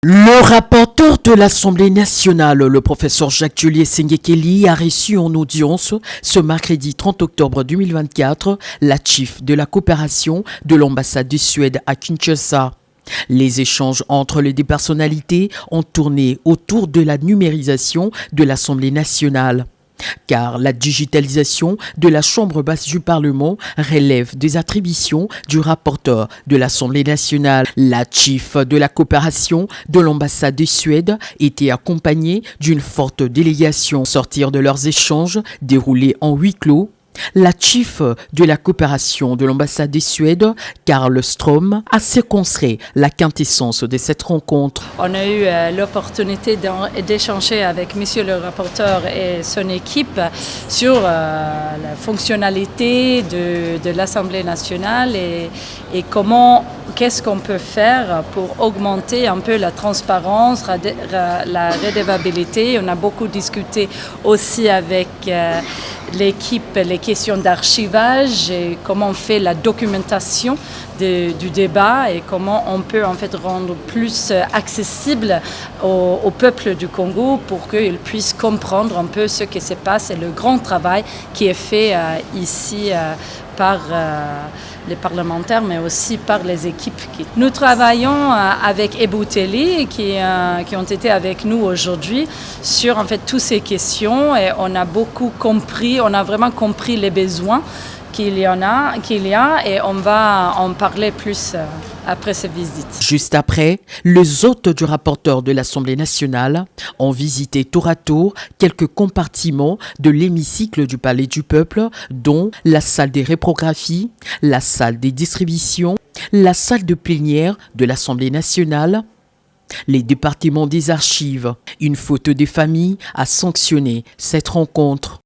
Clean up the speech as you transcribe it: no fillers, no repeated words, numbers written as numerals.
Le rapporteur de l'Assemblée nationale, le professeur Jacques-Julien Sengekeli, a reçu en audience ce mercredi 30 octobre 2024 la chef de la coopération de l'ambassade de Suède à Kinshasa. Les échanges entre les deux personnalités ont tourné autour de la numérisation de l'Assemblée nationale. Car la digitalisation de la Chambre basse du Parlement relève des attributions du rapporteur de l'Assemblée nationale. La chef de la coopération de l'ambassade de Suède était accompagnée d'une forte délégation. Sortir de leurs échanges déroulés en huis clos, la chef de la coopération de l'ambassade de Suède, Karl Strom, a circonscrit la quintessence de cette rencontre. On a eu l'opportunité d'échanger avec monsieur le rapporteur et son équipe sur la fonctionnalité de l'Assemblée nationale et qu'est-ce qu'on peut faire pour augmenter un peu la transparence, la redevabilité. On a beaucoup discuté aussi avec l'équipe, les questions d'archivage et comment on fait la documentation du débat et comment on peut en fait rendre plus accessible au peuple du Congo pour qu'il puisse comprendre un peu ce qui se passe et le grand travail qui est fait ici par les parlementaires, mais aussi par les équipes. Nous travaillons avec Ebouteli qui ont été avec nous aujourd'hui sur en fait toutes ces questions et on a beaucoup compris, on a vraiment compris les besoins qu'il y a et on va en parler plus après cette visite. Juste après, les hôtes du rapporteur de l'Assemblée nationale ont visité tour à tour quelques compartiments de l'hémicycle du Palais du Peuple, dont la salle des reprographies, la salle des distributions, la salle de plénière de l'Assemblée nationale, les départements des archives. Une photo des familles a sanctionné cette rencontre.